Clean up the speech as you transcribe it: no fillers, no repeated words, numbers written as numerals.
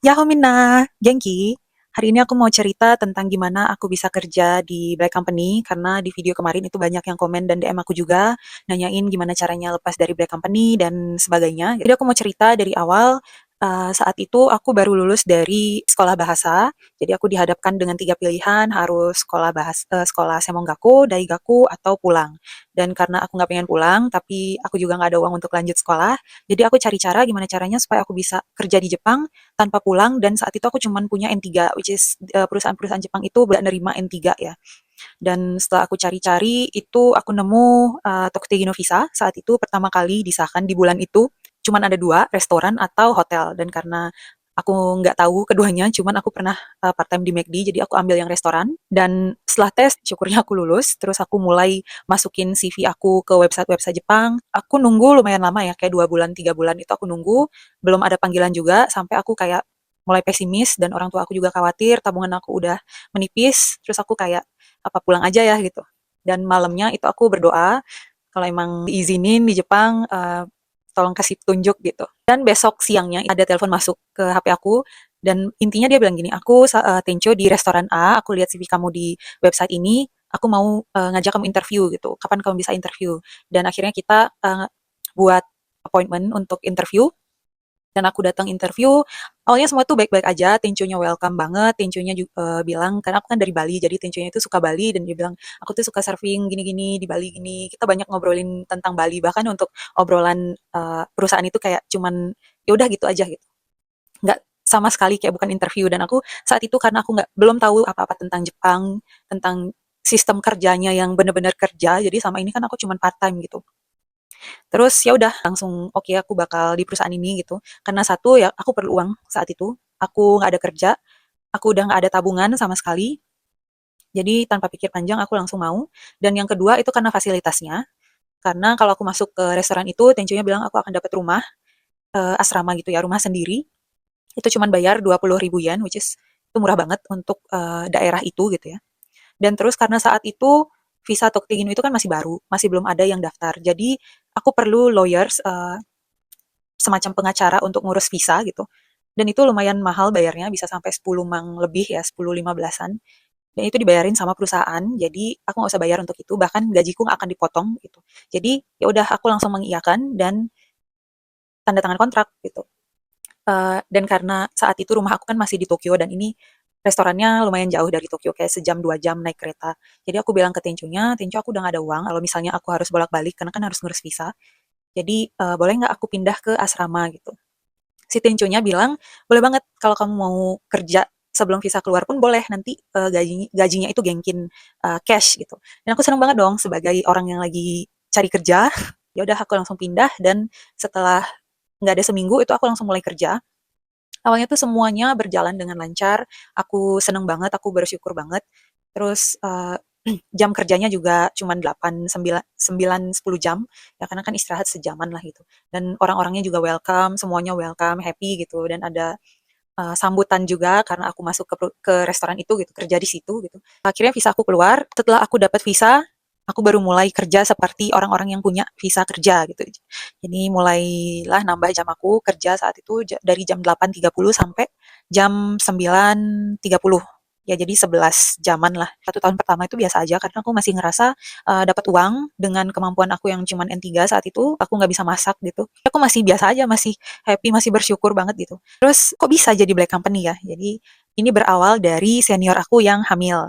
Yahoo Minna, Gengki. Hari ini aku mau cerita tentang gimana aku bisa kerja di Black Company, karena di video kemarin itu banyak yang komen dan DM aku juga, nanyain gimana caranya lepas dari Black Company dan sebagainya. Jadi aku mau cerita dari awal. Saat itu aku baru lulus dari sekolah bahasa, jadi aku dihadapkan dengan tiga pilihan, harus sekolah Semonggaku, Daigaku, atau pulang. Dan karena aku nggak pengen pulang, tapi aku juga nggak ada uang untuk lanjut sekolah, jadi aku cari cara gimana caranya supaya aku bisa kerja di Jepang tanpa pulang. Dan saat itu aku cuman punya N3, which is perusahaan-perusahaan Jepang itu nggak nerima N3 ya. Dan setelah aku cari-cari itu aku nemu Tokutegi no Visa. Saat itu pertama kali disahkan di bulan itu cuman ada dua, restoran atau hotel. Dan karena aku nggak tahu keduanya, cuman aku pernah part time di McD, jadi aku ambil yang restoran. Dan setelah tes, syukurnya aku lulus. Terus aku mulai masukin CV aku ke website-website Jepang. Aku nunggu lumayan lama ya, kayak 2 bulan, 3 bulan itu aku nunggu. Belum ada panggilan juga, sampai aku kayak mulai pesimis dan orang tua aku juga khawatir, tabungan aku udah menipis. Terus aku kayak, apa pulang aja ya gitu. Dan malamnya itu aku berdoa, kalau emang diizinin di Jepang, tolong kasih petunjuk gitu. Dan besok siangnya ada telepon masuk ke HP aku, dan intinya dia bilang gini, Tencho di restoran A, aku lihat CV kamu di website ini, aku mau ngajak kamu interview gitu. Kapan kamu bisa interview? Dan akhirnya kita buat appointment untuk interview. Dan aku datang interview, awalnya semua tuh baik-baik aja, Tenchonya welcome banget, Tenchonya bilang, karena aku kan dari Bali, jadi Tenchonya itu suka Bali, dan dia bilang, aku tuh suka surfing gini-gini, di Bali gini, kita banyak ngobrolin tentang Bali, bahkan untuk obrolan perusahaan itu kayak cuman, ya udah gitu aja gitu. Nggak sama sekali kayak bukan interview. Dan aku saat itu karena aku belum tahu apa-apa tentang Jepang, tentang sistem kerjanya yang benar-benar kerja, jadi sama ini kan aku cuman part time gitu. Terus ya udah langsung oke, aku bakal di perusahaan ini gitu. Karena satu ya aku perlu uang saat itu. Aku nggak ada kerja, aku udah nggak ada tabungan sama sekali. Jadi tanpa pikir panjang aku langsung mau. Dan yang kedua itu karena fasilitasnya. Karena kalau aku masuk ke restoran itu, tencunya bilang aku akan dapat rumah asrama gitu ya, rumah sendiri. Itu cuman bayar 20.000 yen, which is itu murah banget untuk daerah itu gitu ya. Dan terus karena saat itu visa Toktiginu itu kan masih baru, masih belum ada yang daftar. Jadi aku perlu lawyers, semacam pengacara untuk ngurus visa gitu. Dan itu lumayan mahal bayarnya, bisa sampai 10 mang lebih ya, 10-15-an. Dan itu dibayarin sama perusahaan, jadi aku nggak usah bayar untuk itu, bahkan gajiku akan dipotong gitu. Jadi ya udah aku langsung mengiyakan dan tanda tangan kontrak gitu. Dan karena saat itu rumah aku kan masih di Tokyo, dan ini restorannya lumayan jauh dari Tokyo, kayak sejam 2 jam naik kereta. Jadi aku bilang ke Tenconya, Tenco aku udah gak ada uang, kalau misalnya aku harus bolak-balik, karena kan harus ngurus visa. Jadi boleh nggak aku pindah ke asrama gitu. Si Tenconya bilang, boleh banget kalau kamu mau kerja sebelum visa keluar pun boleh, nanti gajinya itu gengkin cash gitu. Dan aku seneng banget dong sebagai orang yang lagi cari kerja. Ya udah aku langsung pindah, dan setelah nggak ada seminggu itu aku langsung mulai kerja. Awalnya tuh semuanya berjalan dengan lancar, aku seneng banget, aku bersyukur banget. Terus jam kerjanya juga cuma 8, 9, 9, 10 jam, ya karena kan istirahat sejaman lah gitu. Dan orang-orangnya juga welcome, semuanya welcome, happy gitu. Dan ada sambutan juga karena aku masuk ke restoran itu gitu, kerja di situ gitu. Akhirnya visa aku keluar, setelah aku dapat visa, aku baru mulai kerja seperti orang-orang yang punya visa kerja gitu. Jadi mulailah nambah jam aku kerja saat itu dari jam 8.30 sampai jam 9.30. Ya jadi 11 jaman lah. 1 tahun pertama itu biasa aja karena aku masih ngerasa dapat uang dengan kemampuan aku yang cuman N3 saat itu, aku nggak bisa masak gitu. Aku masih biasa aja, masih happy, masih bersyukur banget gitu. Terus kok bisa jadi Black Company ya? Jadi ini berawal dari senior aku yang hamil.